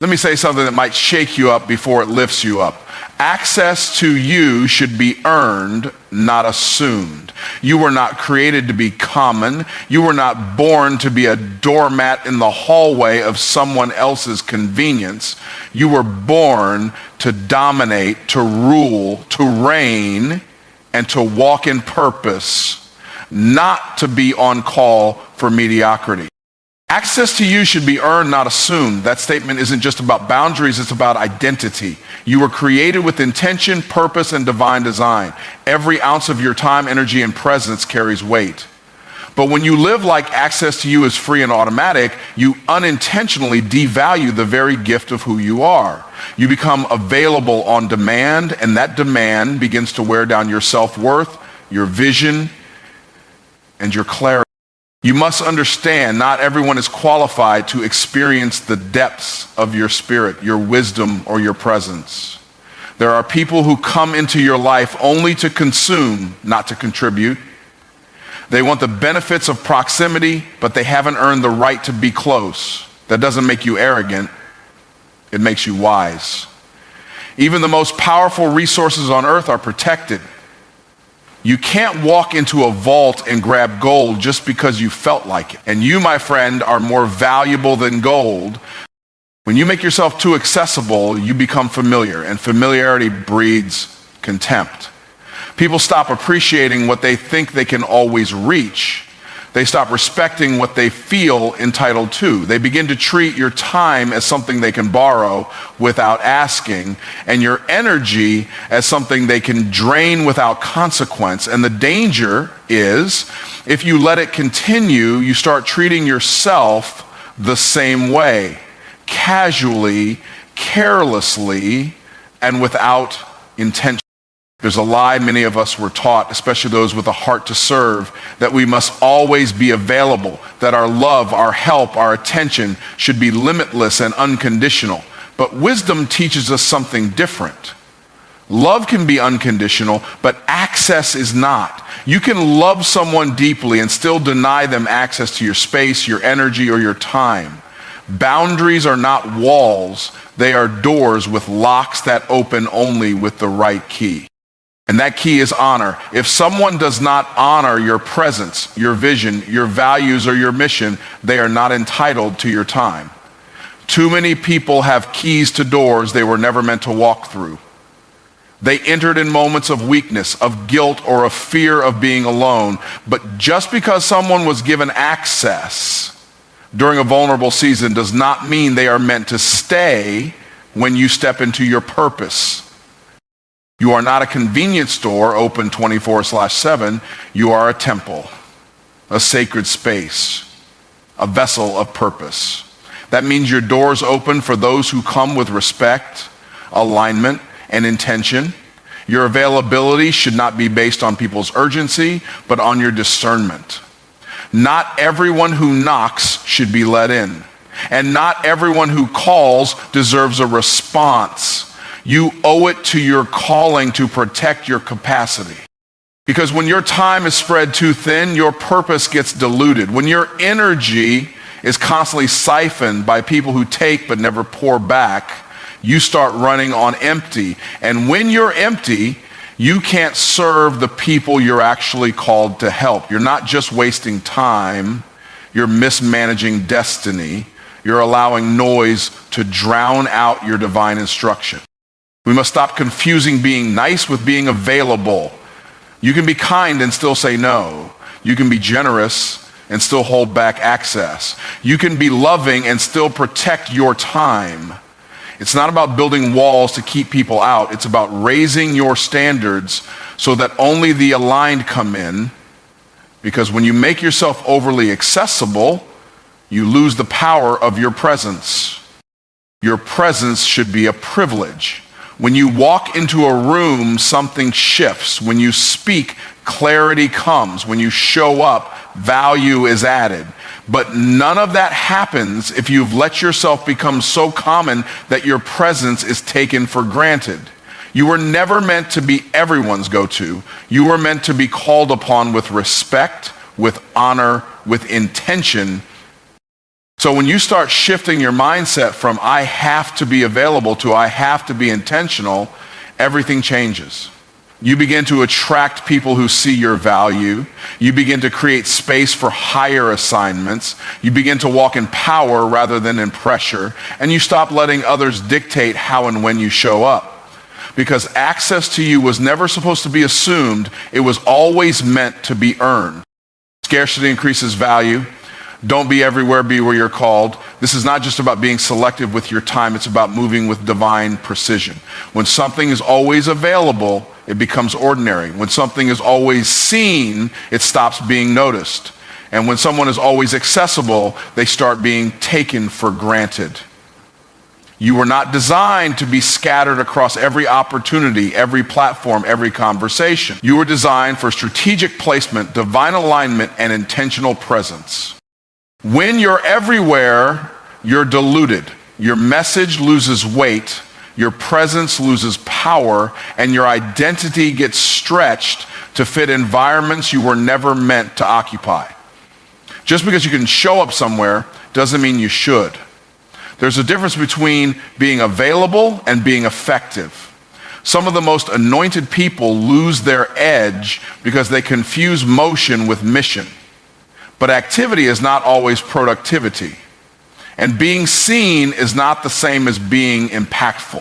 Let me say something that might shake you up before it lifts you up. Access to you should be earned, not assumed. You were not created to be common. You were not born to be a doormat in the hallway of someone else's convenience. You were born to dominate, to rule, to reign, and to walk in purpose, not to be on call for mediocrity. Access to you should be earned, not assumed. That statement isn't just about boundaries, it's about identity. You were created with intention, purpose, and divine design. Every ounce of your time, energy, and presence carries weight. But when you live like access to you is free and automatic, you unintentionally devalue the very gift of who you are. You become available on demand, and that demand begins to wear down your self-worth, your vision, and your clarity. You must understand, not everyone is qualified to experience the depths of your spirit, your wisdom, or your presence. There are people who come into your life only to consume, not to contribute. They want the benefits of proximity, but they haven't earned the right to be close. That doesn't make you arrogant. It makes you wise. Even the most powerful resources on earth are protected. You can't walk into a vault and grab gold just because you felt like it. And you, my friend, are more valuable than gold. When you make yourself too accessible, you become familiar, and familiarity breeds contempt. People stop appreciating what they think they can always reach. They stop respecting what they feel entitled to. They begin to treat your time as something they can borrow without asking, and your energy as something they can drain without consequence. And the danger is, if you let it continue, you start treating yourself the same way, casually, carelessly, and without intention. There's a lie many of us were taught, especially those with a heart to serve, that we must always be available, that our love, our help, our attention should be limitless and unconditional. But wisdom teaches us something different. Love can be unconditional, but access is not. You can love someone deeply and still deny them access to your space, your energy, or your time. Boundaries are not walls. They are doors with locks that open only with the right key. And that key is honor. If someone does not honor your presence, your vision, your values, or your mission, they are not entitled to your time. Too many people have keys to doors they were never meant to walk through. They entered in moments of weakness, of guilt, or of fear of being alone. But just because someone was given access during a vulnerable season does not mean they are meant to stay when you step into your purpose. You are not a convenience store open 24/7. You are a temple, a sacred space, a vessel of purpose. That means your doors open for those who come with respect, alignment, and intention. Your availability should not be based on people's urgency, but on your discernment. Not everyone who knocks should be let in, and not everyone who calls deserves a response. You owe it to your calling to protect your capacity. Because when your time is spread too thin, your purpose gets diluted. When your energy is constantly siphoned by people who take but never pour back, you start running on empty. And when you're empty, you can't serve the people you're actually called to help. You're not just wasting time, you're mismanaging destiny. You're allowing noise to drown out your divine instruction. We must stop confusing being nice with being available. You can be kind and still say no. You can be generous and still hold back access. You can be loving and still protect your time. It's not about building walls to keep people out. It's about raising your standards so that only the aligned come in. Because when you make yourself overly accessible, you lose the power of your presence. Your presence should be a privilege. When you walk into a room, something shifts. When you speak, clarity comes. When you show up, value is added. But none of that happens if you've let yourself become so common that your presence is taken for granted. You were never meant to be everyone's go-to. You were meant to be called upon with respect, with honor, with intention, So when you start shifting your mindset from I have to be available to I have to be intentional, everything changes. You begin to attract people who see your value. You begin to create space for higher assignments. You begin to walk in power rather than in pressure. And you stop letting others dictate how and when you show up. Because access to you was never supposed to be assumed. It was always meant to be earned. Scarcity increases value. Don't be everywhere, be where you're called. This is not just about being selective with your time. It's about moving with divine precision. When something is always available, it becomes ordinary. When something is always seen, it stops being noticed. And when someone is always accessible, they start being taken for granted. You were not designed to be scattered across every opportunity, every platform, every conversation. You were designed for strategic placement, divine alignment, and intentional presence. When you're everywhere, you're diluted. Your message loses weight, your presence loses power, and your identity gets stretched to fit environments you were never meant to occupy. Just because you can show up somewhere doesn't mean you should. There's a difference between being available and being effective. Some of the most anointed people lose their edge because they confuse motion with mission. But activity is not always productivity. And being seen is not the same as being impactful.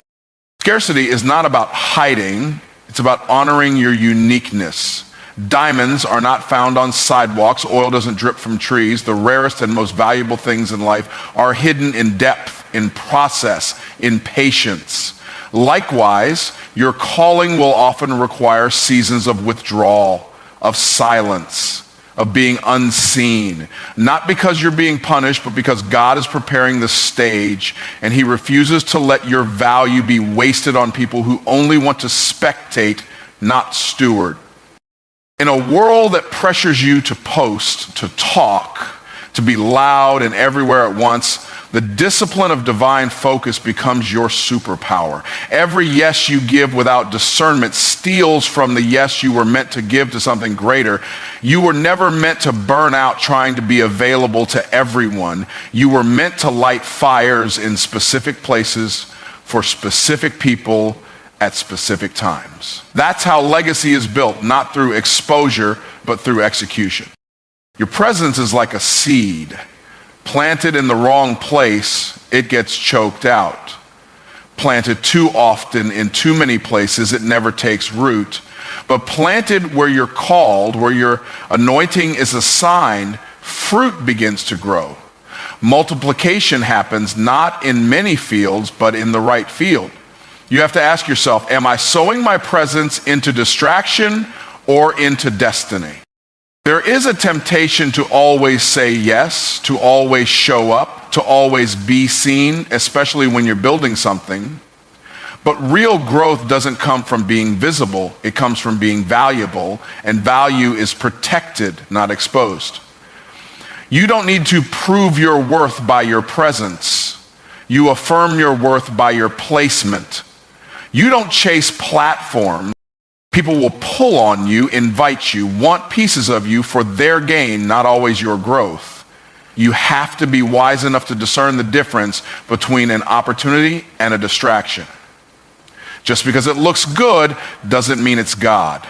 Scarcity is not about hiding, it's about honoring your uniqueness. Diamonds are not found on sidewalks, oil doesn't drip from trees. The rarest and most valuable things in life are hidden in depth, in process, in patience. Likewise, your calling will often require seasons of withdrawal, of silence, of being unseen. Not because you're being punished, but because God is preparing the stage and he refuses to let your value be wasted on people who only want to spectate, not steward. In a world that pressures you to post, to talk, to be loud and everywhere at once, the discipline of divine focus becomes your superpower. Every yes you give without discernment steals from the yes you were meant to give to something greater. You were never meant to burn out trying to be available to everyone. You were meant to light fires in specific places for specific people at specific times. That's how legacy is built, not through exposure, but through execution. Your presence is like a seed. Planted in the wrong place, it gets choked out. Planted too often in too many places, it never takes root. But planted where you're called, where your anointing is assigned, fruit begins to grow. Multiplication happens not in many fields, but in the right field. You have to ask yourself, am I sowing my presence into distraction or into destiny? There is a temptation to always say yes, to always show up, to always be seen, especially when you're building something. But real growth doesn't come from being visible. It comes from being valuable, and value is protected, not exposed. You don't need to prove your worth by your presence. You affirm your worth by your placement. You don't chase platforms. People will pull on you, invite you, want pieces of you for their gain, not always your growth. You have to be wise enough to discern the difference between an opportunity and a distraction. Just because it looks good doesn't mean it's God.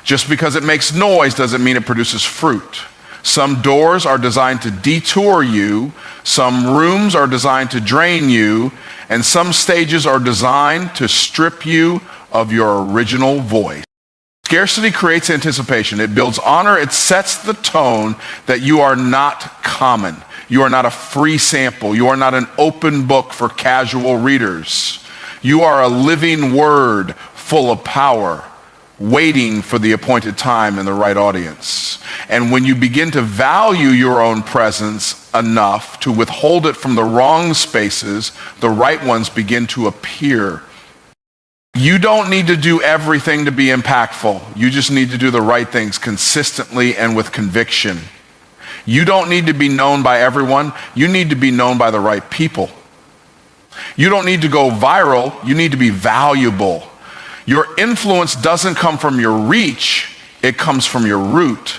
Just because it makes noise doesn't mean it produces fruit. Some doors are designed to detour you, some rooms are designed to drain you, and some stages are designed to strip you of your original voice. Scarcity creates anticipation. It builds honor. It sets the tone that you are not common. You are not a free sample. You are not an open book for casual readers. You are a living word full of power, waiting for the appointed time and the right audience. And when you begin to value your own presence enough to withhold it from the wrong spaces, the right ones begin to appear. You don't need to do everything to be impactful. You just need to do the right things consistently and with conviction. You don't need to be known by everyone. You need to be known by the right people. You don't need to go viral. You need to be valuable. Your influence doesn't come from your reach. It comes from your root.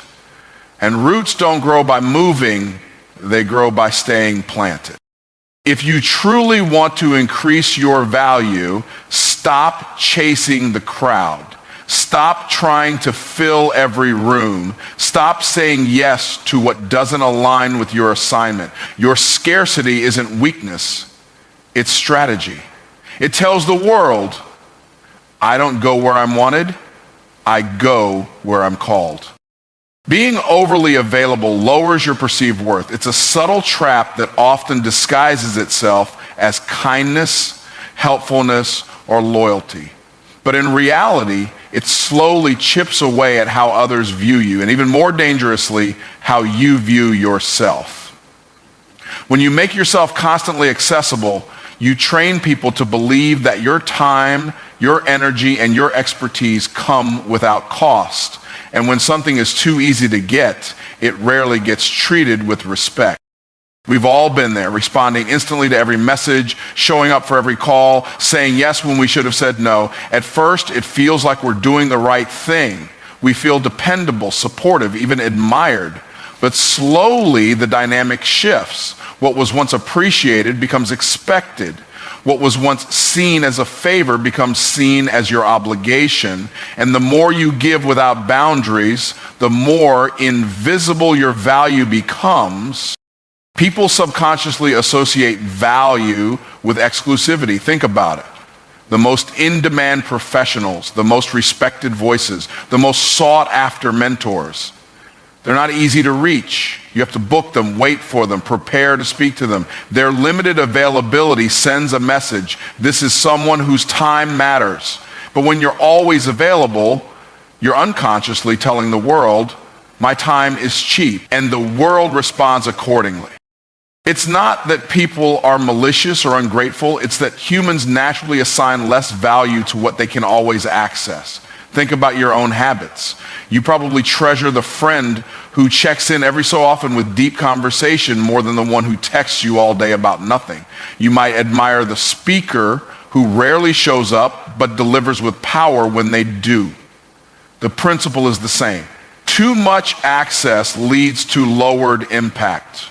And roots don't grow by moving. they grow by staying planted. If you truly want to increase your value, stop chasing the crowd. Stop trying to fill every room. Stop saying yes to what doesn't align with your assignment. Your scarcity isn't weakness, it's strategy. It tells the world, I don't go where I'm wanted, I go where I'm called. Being overly available lowers your perceived worth. It's a subtle trap that often disguises itself as kindness, helpfulness, or loyalty. But in reality, it slowly chips away at how others view you, and even more dangerously, how you view yourself. When you make yourself constantly accessible, you train people to believe that your time, your energy, and your expertise come without cost. And when something is too easy to get, it rarely gets treated with respect. We've all been there, responding instantly to every message, showing up for every call, saying yes when we should have said no. At first, it feels like we're doing the right thing. We feel dependable, supportive, even admired. But slowly, the dynamic shifts. What was once appreciated becomes expected. What was once seen as a favor becomes seen as your obligation. And the more you give without boundaries, the more invisible your value becomes. People subconsciously associate value with exclusivity. Think about it. The most in-demand professionals, the most respected voices, the most sought-after mentors. They're not easy to reach. You have to book them, wait for them, prepare to speak to them. Their limited availability sends a message. This is someone whose time matters. But when you're always available, you're unconsciously telling the world, my time is cheap, and the world responds accordingly. It's not that people are malicious or ungrateful. It's that humans naturally assign less value to what they can always access. Think about your own habits. You probably treasure the friend who checks in every so often with deep conversation more than the one who texts you all day about nothing. You might admire the speaker who rarely shows up but delivers with power when they do. The principle is the same. Too much access leads to lowered impact.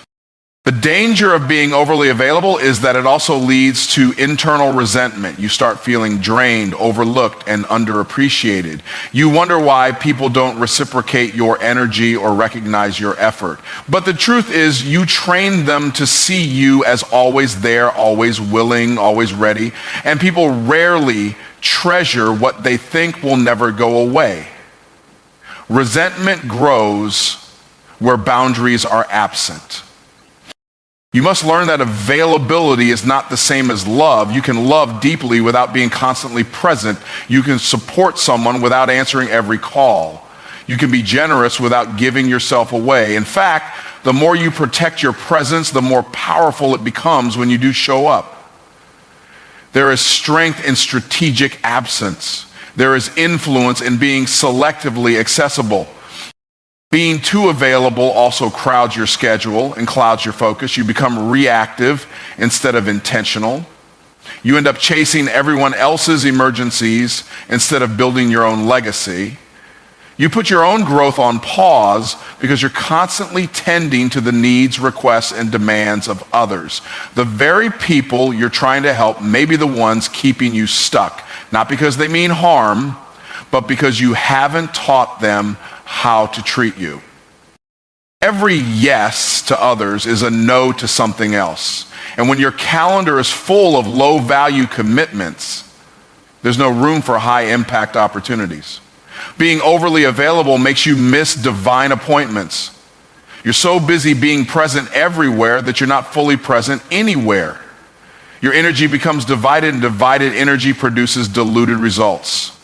The danger of being overly available is that it also leads to internal resentment. You start feeling drained, overlooked, and underappreciated. You wonder why people don't reciprocate your energy or recognize your effort. But the truth is, you train them to see you as always there, always willing, always ready, and people rarely treasure what they think will never go away. Resentment grows where boundaries are absent. You must learn that availability is not the same as love. You can love deeply without being constantly present. You can support someone without answering every call. You can be generous without giving yourself away. In fact, the more you protect your presence, the more powerful it becomes when you do show up. There is strength in strategic absence. There is influence in being selectively accessible. Being too available also crowds your schedule and clouds your focus. You become reactive instead of intentional. You end up chasing everyone else's emergencies instead of building your own legacy. You put your own growth on pause because you're constantly tending to the needs, requests, and demands of others. The very people you're trying to help may be the ones keeping you stuck, not because they mean harm, but because you haven't taught them how to treat you. Every yes to others is a no to something else. And when your calendar is full of low-value commitments, there's no room for high-impact opportunities. Being overly available makes you miss divine appointments. You're so busy being present everywhere that you're not fully present anywhere. Your energy becomes divided, and divided energy produces diluted results.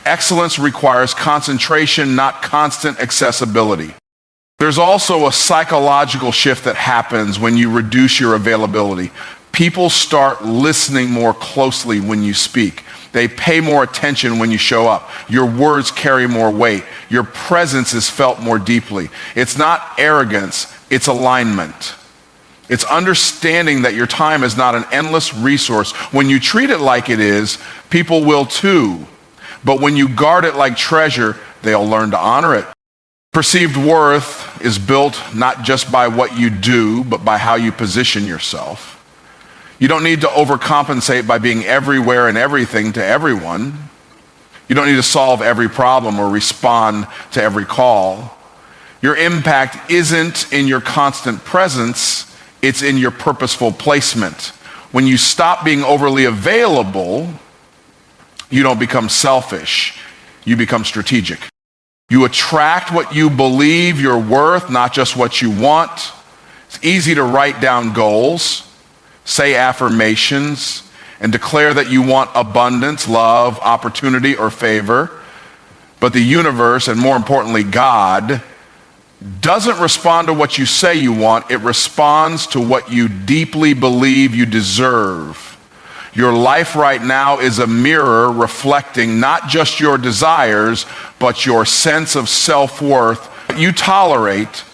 Excellence requires concentration, not constant accessibility. There's also a psychological shift that happens when you reduce your availability. People start listening more closely when you speak. They pay more attention when you show up. Your words carry more weight. Your presence is felt more deeply. It's not arrogance, it's alignment. It's understanding that your time is not an endless resource. When you treat it like it is, people will too. But when you guard it like treasure, they'll learn to honor it. Perceived worth is built not just by what you do, but by how you position yourself. You don't need to overcompensate by being everywhere and everything to everyone. You don't need to solve every problem or respond to every call. Your impact isn't in your constant presence, it's in your purposeful placement. When you stop being overly available, you don't become selfish, you become strategic. You attract what you believe you're worth, not just what you want. It's easy to write down goals, say affirmations, and declare that you want abundance, love, opportunity, or favor. But the universe, and more importantly, God, doesn't respond to what you say you want. It responds to what you deeply believe you deserve. Your life right now is a mirror reflecting not just your desires, but your sense of self-worth. You tolerate,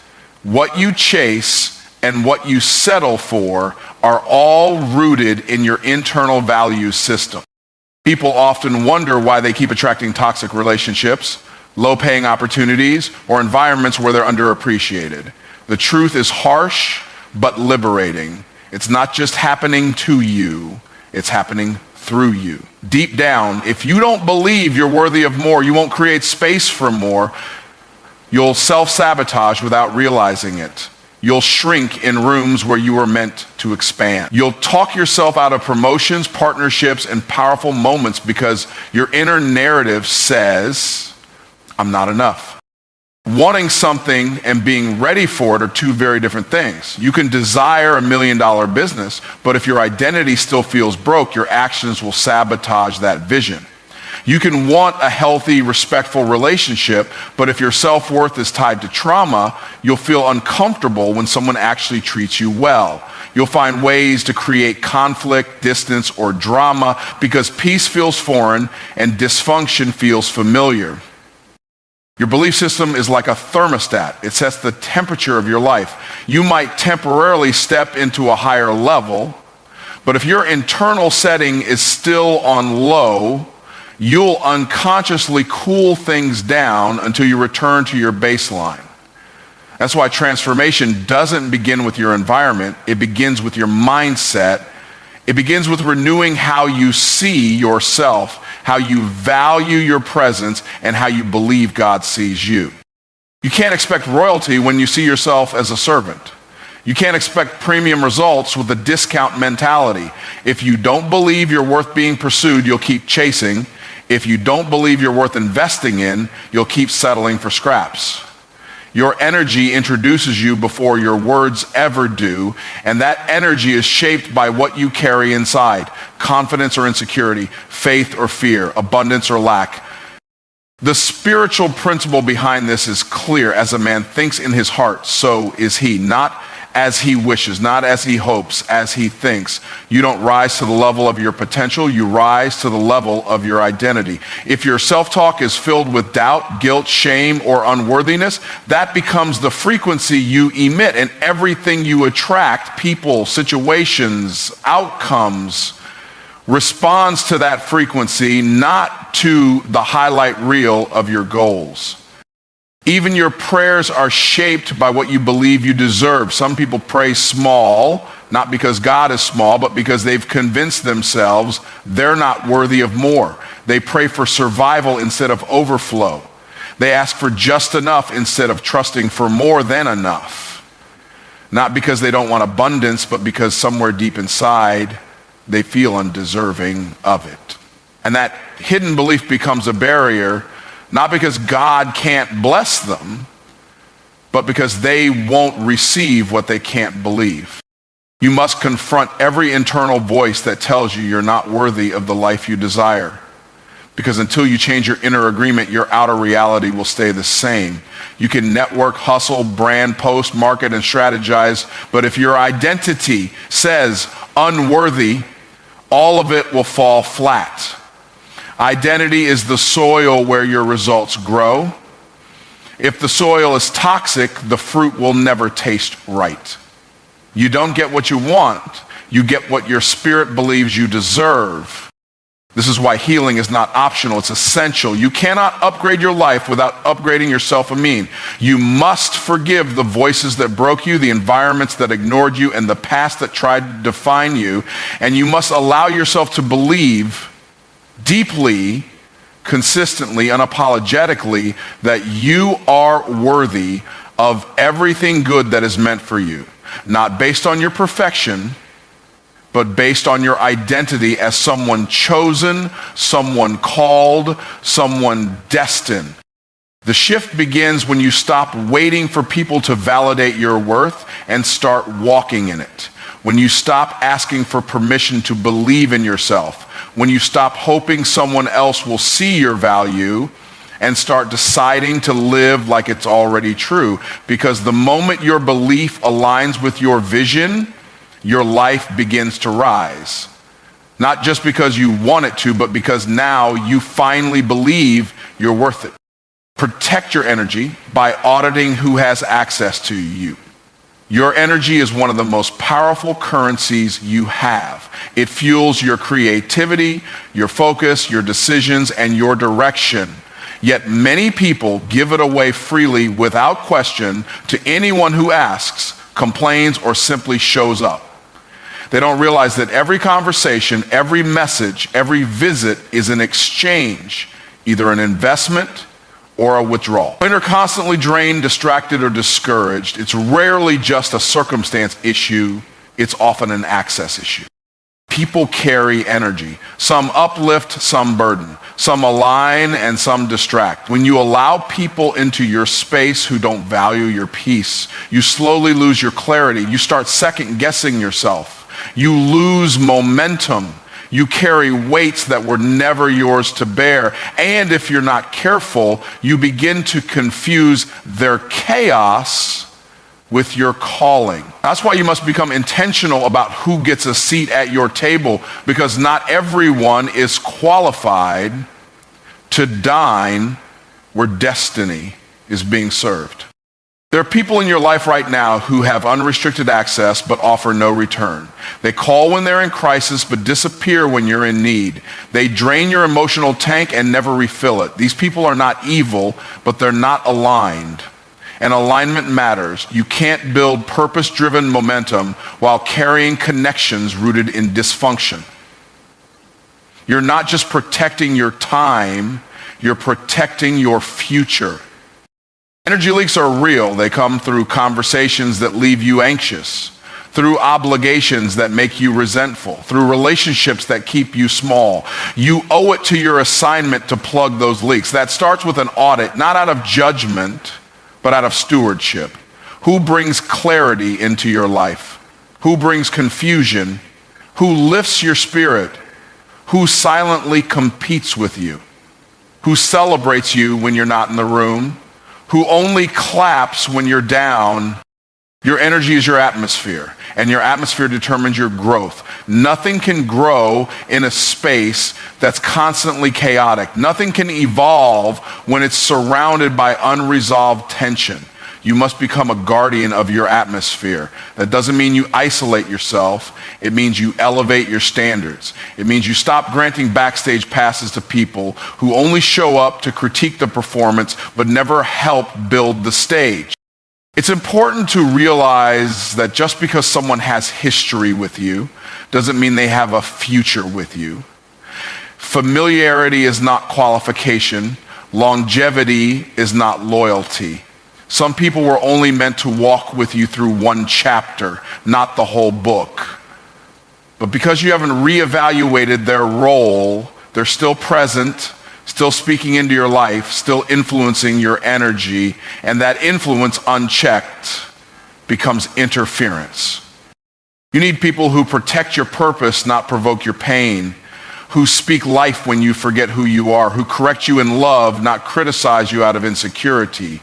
what you chase, and what you settle for are all rooted in your internal value system. People often wonder why they keep attracting toxic relationships, low-paying opportunities, or environments where they're underappreciated. The truth is harsh, but liberating. It's not just happening to you, it's happening through you. Deep down, if you don't believe you're worthy of more, you won't create space for more. You'll self-sabotage without realizing it. You'll shrink in rooms where you were meant to expand. You'll talk yourself out of promotions, partnerships, and powerful moments because your inner narrative says, I'm not enough. Wanting something and being ready for it are two very different things. You can desire $1 million business, but if your identity still feels broke, your actions will sabotage that vision. You can want a healthy, respectful relationship, but if your self-worth is tied to trauma, you'll feel uncomfortable when someone actually treats you well. You'll find ways to create conflict, distance, or drama because peace feels foreign and dysfunction feels familiar. Your belief system is like a thermostat. It sets the temperature of your life. You might temporarily step into a higher level, but if your internal setting is still on low, you'll unconsciously cool things down until you return to your baseline. That's why transformation doesn't begin with your environment. It begins with your mindset. It begins with renewing how you see yourself, how you value your presence, and how you believe God sees you. You can't expect royalty when you see yourself as a servant. You can't expect premium results with a discount mentality. If you don't believe you're worth being pursued, you'll keep chasing. If you don't believe you're worth investing in, you'll keep settling for scraps. Your energy introduces you before your words ever do, and that energy is shaped by what you carry inside: confidence or insecurity, faith or fear, abundance or lack. The spiritual principle behind this is clear. As a man thinks in his heart, so is he. Not as he wishes, not as he hopes, as he thinks. You don't rise to the level of your potential, you rise to the level of your identity. If your self-talk is filled with doubt, guilt, shame, or unworthiness, that becomes the frequency you emit, and everything you attract, people, situations, outcomes, responds to that frequency, not to the highlight reel of your goals. Even your prayers are shaped by what you believe you deserve. Some people pray small, not because God is small, but because they've convinced themselves they're not worthy of more. They pray for survival instead of overflow. They ask for just enough instead of trusting for more than enough. Not because they don't want abundance, but because somewhere deep inside, they feel undeserving of it. And that hidden belief becomes a barrier, not because God can't bless them, but because they won't receive what they can't believe. You must confront every internal voice that tells you you're not worthy of the life you desire. Because until you change your inner agreement, your outer reality will stay the same. You can network, hustle, brand, post, market, and strategize, but if your identity says unworthy, all of it will fall flat. Identity is the soil where your results grow. If the soil is toxic, the fruit will never taste right. You don't get what you want, you get what your spirit believes you deserve. This is why healing is not optional, it's essential. You cannot upgrade your life without upgrading your self-esteem. You must forgive the voices that broke you, the environments that ignored you, and the past that tried to define you. And you must allow yourself to believe deeply, consistently, unapologetically that you are worthy of everything good that is meant for you. Not based on your perfection, but based on your identity as someone chosen, someone called, someone destined. The shift begins when you stop waiting for people to validate your worth and start walking in it. When you stop asking for permission to believe in yourself. When you stop hoping someone else will see your value and start deciding to live like it's already true. Because the moment your belief aligns with your vision, your life begins to rise. Not just because you want it to, but because now you finally believe you're worth it. Protect your energy by auditing who has access to you. Your energy is one of the most powerful currencies you have. It fuels your creativity, your focus, your decisions, and your direction. Yet many people give it away freely without question to anyone who asks, complains, or simply shows up. They don't realize that every conversation, every message, every visit is an exchange, either an investment or a withdrawal. When you're constantly drained, distracted, or discouraged, it's rarely just a circumstance issue, it's often an access issue. People carry energy. Some uplift, some burden. Some align and some distract. When you allow people into your space who don't value your peace, you slowly lose your clarity. You start second guessing yourself. You lose momentum. You carry weights that were never yours to bear. And if you're not careful, you begin to confuse their chaos with your calling. That's why you must become intentional about who gets a seat at your table, because not everyone is qualified to dine where destiny is being served. There are people in your life right now who have unrestricted access but offer no return. They call when they're in crisis but disappear when you're in need. They drain your emotional tank and never refill it. These people are not evil, but they're not aligned. And alignment matters. You can't build purpose-driven momentum while carrying connections rooted in dysfunction. You're not just protecting your time, you're protecting your future. Energy leaks are real. They come through conversations that leave you anxious, through obligations that make you resentful, through relationships that keep you small. You owe it to your assignment to plug those leaks. That starts with an audit, not out of judgment, but out of stewardship. Who brings clarity into your life? Who brings confusion? Who lifts your spirit? Who silently competes with you? Who celebrates you when you're not in the room? Who only claps when you're down? Your energy is your atmosphere, and your atmosphere determines your growth. Nothing can grow in a space that's constantly chaotic. Nothing can evolve when it's surrounded by unresolved tension. You must become a guardian of your atmosphere. That doesn't mean you isolate yourself. It means you elevate your standards. It means you stop granting backstage passes to people who only show up to critique the performance but never help build the stage. It's important to realize that just because someone has history with you doesn't mean they have a future with you. Familiarity is not qualification. Longevity is not loyalty. Some people were only meant to walk with you through one chapter, not the whole book. But because you haven't reevaluated their role, they're still present, still speaking into your life, still influencing your energy, and that influence unchecked becomes interference. You need people who protect your purpose, not provoke your pain, who speak life when you forget who you are, who correct you in love, not criticize you out of insecurity,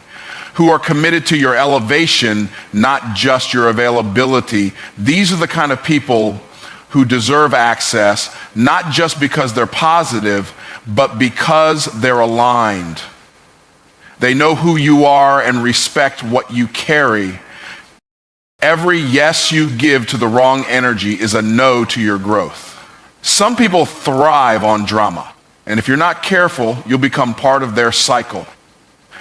who are committed to your elevation, not just your availability. These are the kind of people who deserve access, not just because they're positive, but because they're aligned. They know who you are and respect what you carry. Every yes you give to the wrong energy is a no to your growth. Some people thrive on drama, and if you're not careful, you'll become part of their cycle.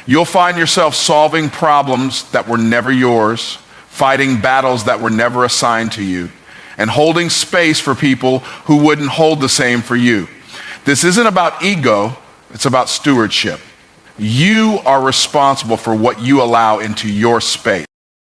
You'll find yourself solving problems that were never yours, fighting battles that were never assigned to you, and holding space for people who wouldn't hold the same for you. This isn't about ego, it's about stewardship. You are responsible for what you allow into your space.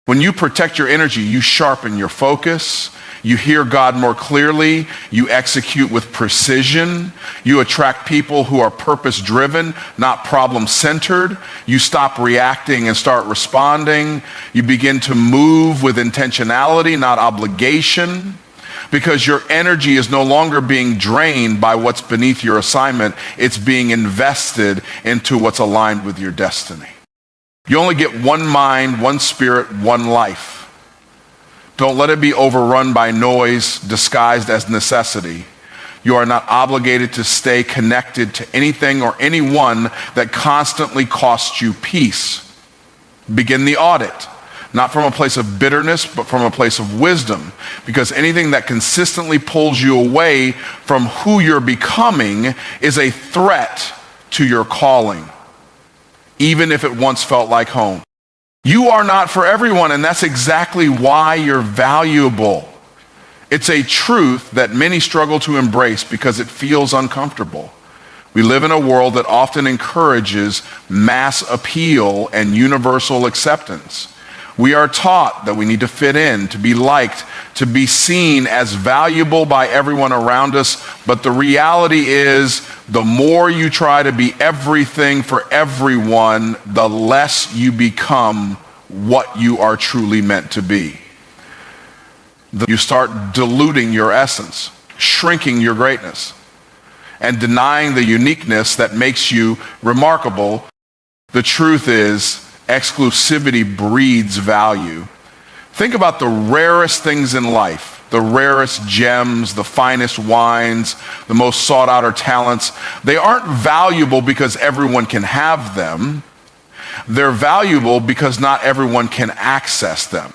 When you protect your energy, you sharpen your focus, you hear God more clearly, you execute with precision, you attract people who are purpose-driven, not problem-centered, you stop reacting and start responding, you begin to move with intentionality, not obligation, because your energy is no longer being drained by what's beneath your assignment, it's being invested into what's aligned with your destiny. You only get one mind, one spirit, one life. Don't let it be overrun by noise disguised as necessity. You are not obligated to stay connected to anything or anyone that constantly costs you peace. Begin the audit, not from a place of bitterness, but from a place of wisdom. Because anything that consistently pulls you away from who you're becoming is a threat to your calling, even if it once felt like home. You are not for everyone, and that's exactly why you're valuable. It's a truth that many struggle to embrace because it feels uncomfortable. We live in a world that often encourages mass appeal and universal acceptance. We are taught that we need to fit in, to be liked, to be seen as valuable by everyone around us. But the reality is, the more you try to be everything for everyone, the less you become what you are truly meant to be. You start diluting your essence, shrinking your greatness, and denying the uniqueness that makes you remarkable. The truth is, exclusivity breeds value. Think about the rarest things in life, the rarest gems, the finest wines, the most sought after talents. They aren't valuable because everyone can have them. They're valuable because not everyone can access them.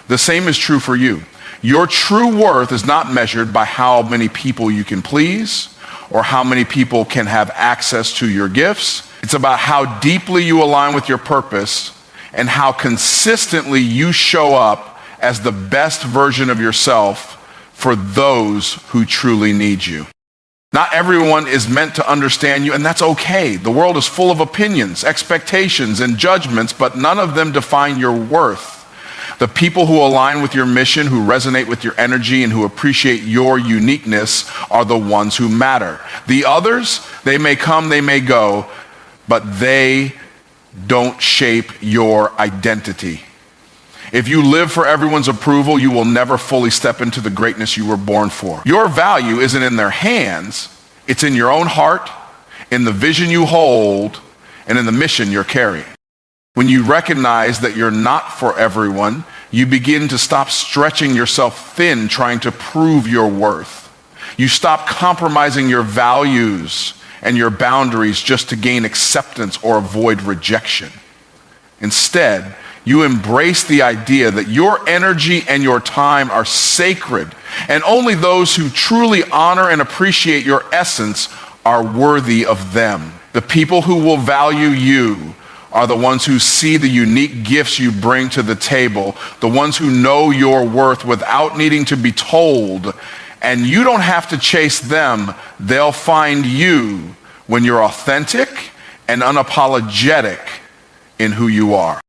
The same is true for you. Your true worth is not measured by how many people you can please or how many people can have access to your gifts. It's about how deeply you align with your purpose and how consistently you show up as the best version of yourself for those who truly need you. Not everyone is meant to understand you, and that's okay. The world is full of opinions, expectations, and judgments, but none of them define your worth. The people who align with your mission, who resonate with your energy, and who appreciate your uniqueness are the ones who matter. The others, they may come, they may go, but they don't shape your identity. If you live for everyone's approval, you will never fully step into the greatness you were born for. Your value isn't in their hands, it's in your own heart, in the vision you hold, and in the mission you're carrying. When you recognize that you're not for everyone, you begin to stop stretching yourself thin trying to prove your worth. You stop compromising your values and your boundaries just to gain acceptance or avoid rejection. Instead, you embrace the idea that your energy and your time are sacred, and only those who truly honor and appreciate your essence are worthy of them. The people who will value you are the ones who see the unique gifts you bring to the table, the ones who know your worth without needing to be told, and you don't have to chase them. They'll find you when you're authentic and unapologetic in who you are.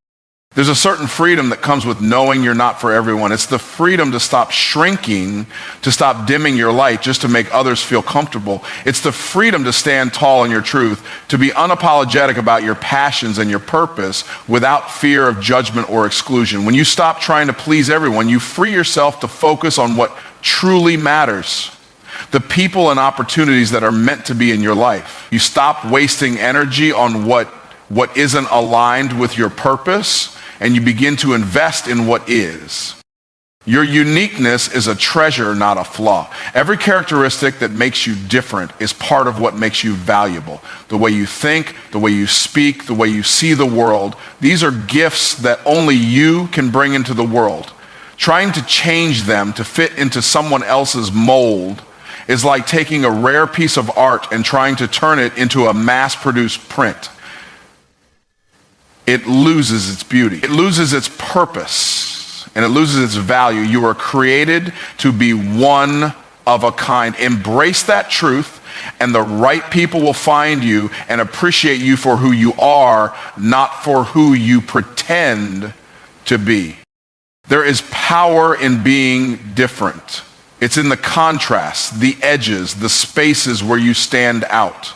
There's a certain freedom that comes with knowing you're not for everyone. It's the freedom to stop shrinking, to stop dimming your light just to make others feel comfortable. It's the freedom to stand tall in your truth, to be unapologetic about your passions and your purpose without fear of judgment or exclusion. When you stop trying to please everyone, you free yourself to focus on what truly matters, the people and opportunities that are meant to be in your life. You stop wasting energy on what isn't aligned with your purpose, and you begin to invest in what is. Your uniqueness is a treasure, not a flaw. Every characteristic that makes you different is part of what makes you valuable. The way you think, the way you speak, the way you see the world. These are gifts that only you can bring into the world. Trying to change them to fit into someone else's mold is like taking a rare piece of art and trying to turn it into a mass-produced print. It loses its beauty. It loses its purpose, and it loses its value. You are created to be one of a kind. Embrace that truth, and the right people will find you and appreciate you for who you are, not for who you pretend to be. There is power in being different. It's in the contrast, the edges, the spaces where you stand out.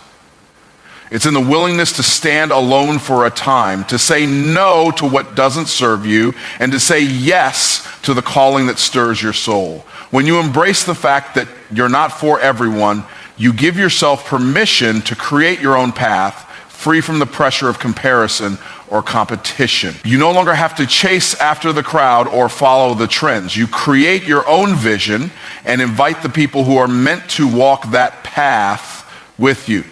It's in the willingness to stand alone for a time, to say no to what doesn't serve you, and to say yes to the calling that stirs your soul. When you embrace the fact that you're not for everyone, you give yourself permission to create your own path, free from the pressure of comparison or competition. You no longer have to chase after the crowd or follow the trends. You create your own vision and invite the people who are meant to walk that path with you.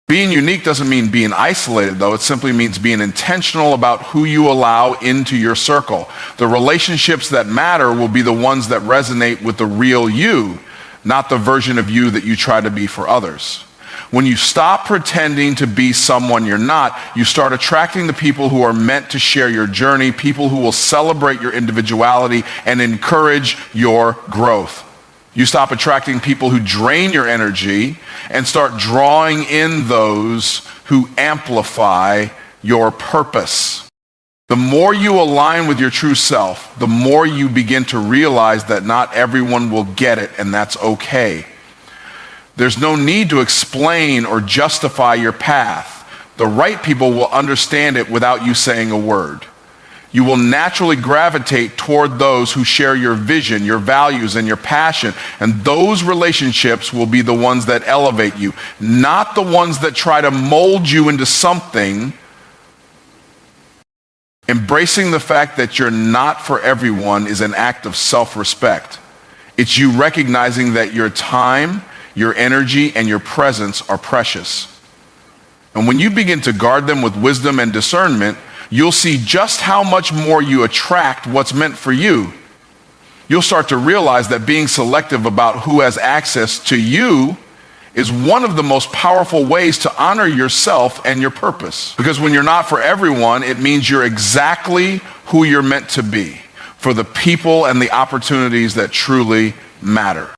Being unique doesn't mean being isolated, though. It simply means being intentional about who you allow into your circle. The relationships that matter will be the ones that resonate with the real you, not the version of you that you try to be for others. When you stop pretending to be someone you're not, you start attracting the people who are meant to share your journey, people who will celebrate your individuality and encourage your growth. You stop attracting people who drain your energy and start drawing in those who amplify your purpose. The more you align with your true self, the more you begin to realize that not everyone will get it, and that's okay. There's no need to explain or justify your path. The right people will understand it without you saying a word. You will naturally gravitate toward those who share your vision, your values, and your passion. And those relationships will be the ones that elevate you, not the ones that try to mold you into something. Embracing the fact that you're not for everyone is an act of self-respect. It's you recognizing that your time, your energy, and your presence are precious. And when you begin to guard them with wisdom and discernment, you'll see just how much more you attract what's meant for you. You'll start to realize that being selective about who has access to you is one of the most powerful ways to honor yourself and your purpose. Because when you're not for everyone, it means you're exactly who you're meant to be, for the people and the opportunities that truly matter.